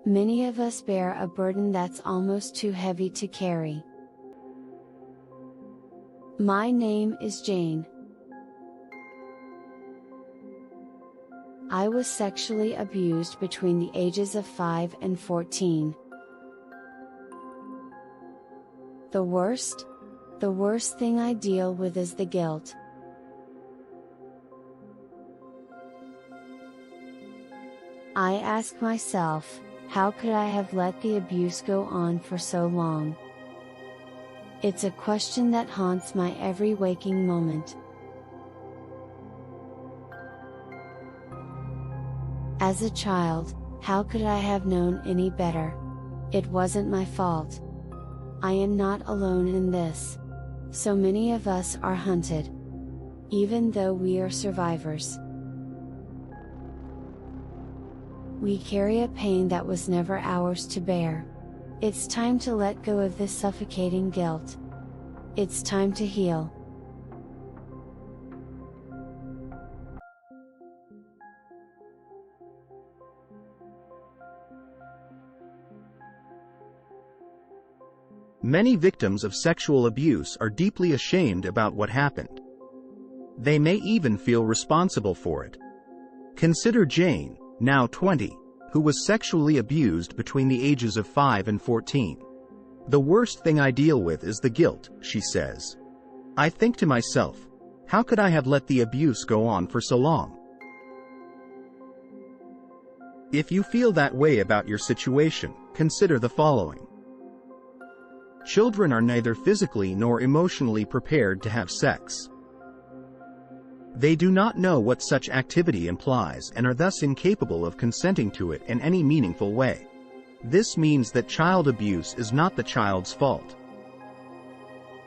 Many of us bear a burden that's almost too heavy to carry. My name is Jane. I was sexually abused between the ages of 5 and 14. The worst thing I deal with is the guilt. I ask myself, how could I have let the abuse go on for so long? It's a question that haunts my every waking moment. As a child, how could I have known any better? It wasn't my fault. I am not alone in this. So many of us are hunted. Even though we are survivors. We carry a pain that was never ours to bear. It's time to let go of this suffocating guilt. It's time to heal. Many victims of sexual abuse are deeply ashamed about what happened. They may even feel responsible for it. Consider Jane, now 20, who was sexually abused between the ages of 5 and 14. The worst thing I deal with is the guilt, she says. I think to myself, how could I have let the abuse go on for so long? If you feel that way about your situation, consider the following. Children are neither physically nor emotionally prepared to have sex. They do not know what such activity implies and are thus incapable of consenting to it in any meaningful way. This means that child abuse is not the child's fault.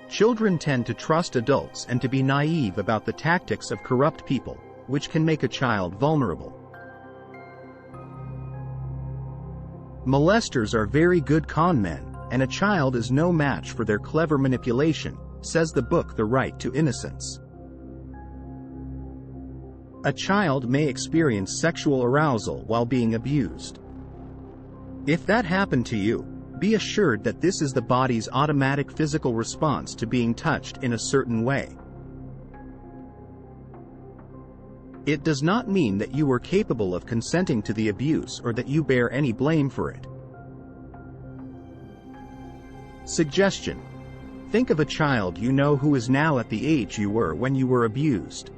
Children tend to trust adults and to be naive about the tactics of corrupt people, which can make a child vulnerable. Molesters are very good con men, and a child is no match for their clever manipulation, says the book The Right to Innocence. A child may experience sexual arousal while being abused. If that happened to you, be assured that this is the body's automatic physical response to being touched in a certain way. It does not mean that you were capable of consenting to the abuse or that you bear any blame for it. Suggestion: think of a child you know who is now at the age you were when you were abused.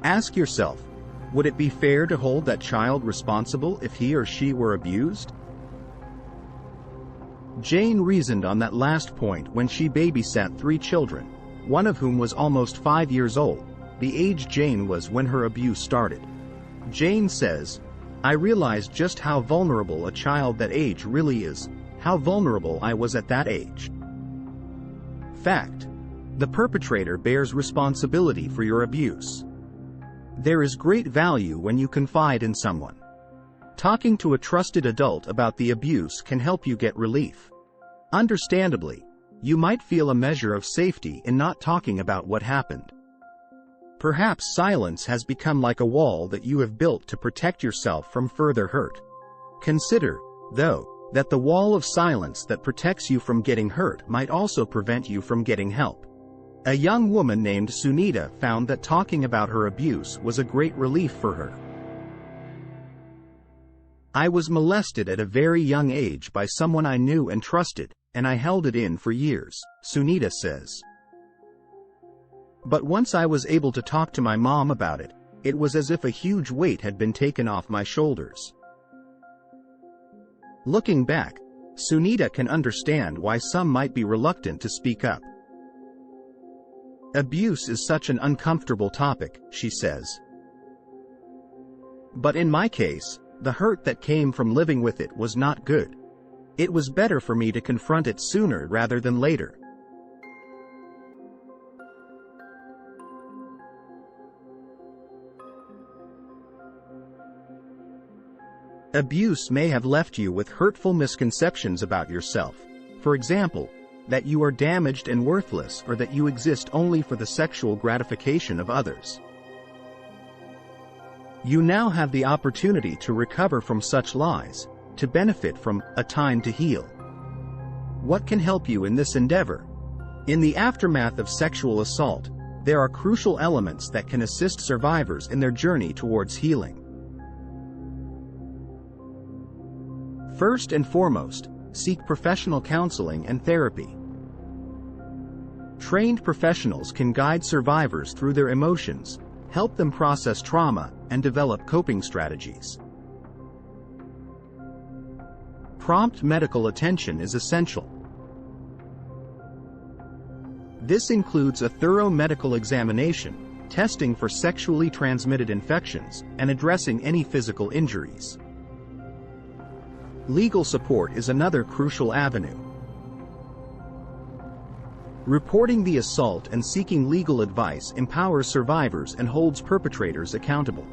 Ask yourself, would it be fair to hold that child responsible if he or she were abused? Jane reasoned on that last point when she babysat 3 children, one of whom was almost 5 years old, the age Jane was when her abuse started. Jane says, I realized just how vulnerable a child that age really is, how vulnerable I was at that age. Fact: the perpetrator bears responsibility for your abuse. There is great value when you confide in someone. Talking to a trusted adult about the abuse can help you get relief. Understandably, you might feel a measure of safety in not talking about what happened. Perhaps silence has become like a wall that you have built to protect yourself from further hurt. Consider, though, that the wall of silence that protects you from getting hurt might also prevent you from getting help. A young woman named Sunita found that talking about her abuse was a great relief for her. I was molested at a very young age by someone I knew and trusted, and I held it in for years, Sunita says. But once I was able to talk to my mom about it, it was as if a huge weight had been taken off my shoulders. Looking back, Sunita can understand why some might be reluctant to speak up. Abuse is such an uncomfortable topic, she says. But in my case, the hurt that came from living with it was not good. It was better for me to confront it sooner rather than later. Abuse may have left you with hurtful misconceptions about yourself. For example, that you are damaged and worthless, or that you exist only for the sexual gratification of others. You now have the opportunity to recover from such lies, to benefit from a time to heal. What can help you in this endeavor? In the aftermath of sexual assault, there are crucial elements that can assist survivors in their journey towards healing. First and foremost, seek professional counseling and therapy. Trained professionals can guide survivors through their emotions, help them process trauma, and develop coping strategies. Prompt medical attention is essential. This includes a thorough medical examination, testing for sexually transmitted infections, and addressing any physical injuries. Legal support is another crucial avenue. Reporting the assault and seeking legal advice empowers survivors and holds perpetrators accountable.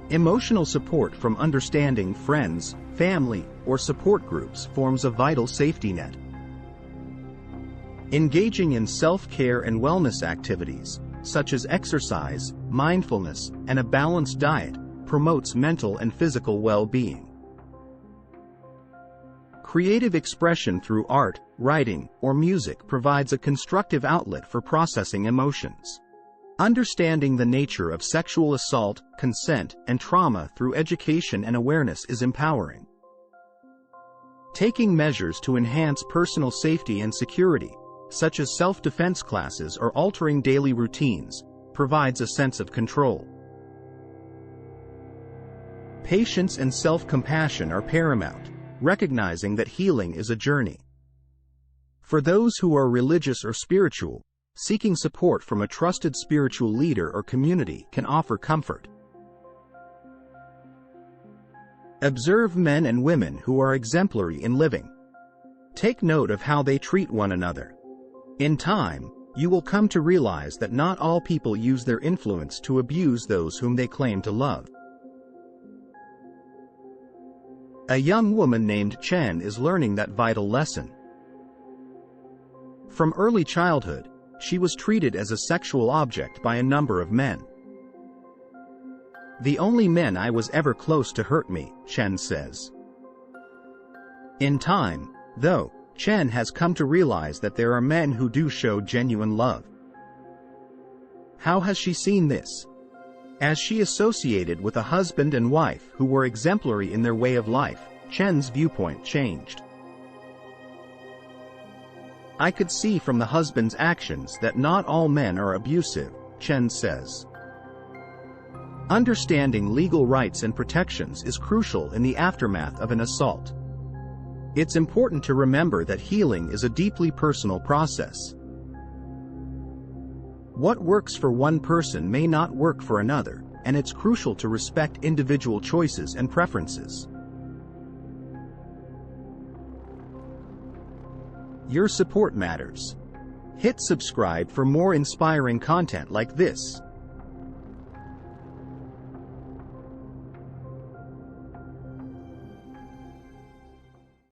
Emotional support from understanding friends, family, or support groups forms a vital safety net. Engaging in self-care and wellness activities, such as exercise, mindfulness, and a balanced diet, promotes mental and physical well-being. Creative expression through art, writing, or music provides a constructive outlet for processing emotions. Understanding the nature of sexual assault, consent, and trauma through education and awareness is empowering. Taking measures to enhance personal safety and security, such as self-defense classes or altering daily routines, provides a sense of control. Patience and self-compassion are paramount, recognizing that healing is a journey. For those who are religious or spiritual, seeking support from a trusted spiritual leader or community can offer comfort. Observe men and women who are exemplary in living. Take note of how they treat one another. In time, you will come to realize that not all people use their influence to abuse those whom they claim to love. A young woman named Chen is learning that vital lesson. From early childhood, she was treated as a sexual object by a number of men. "The only men I was ever close to hurt me," Chen says. In time, though, Chen has come to realize that there are men who do show genuine love. How has she seen this? As she associated with a husband and wife who were exemplary in their way of life, Chen's viewpoint changed. "I could see from the husband's actions that not all men are abusive," Chen says. Understanding legal rights and protections is crucial in the aftermath of an assault. It's important to remember that healing is a deeply personal process. What works for one person may not work for another, and it's crucial to respect individual choices and preferences. Your support matters. Hit subscribe for more inspiring content like this.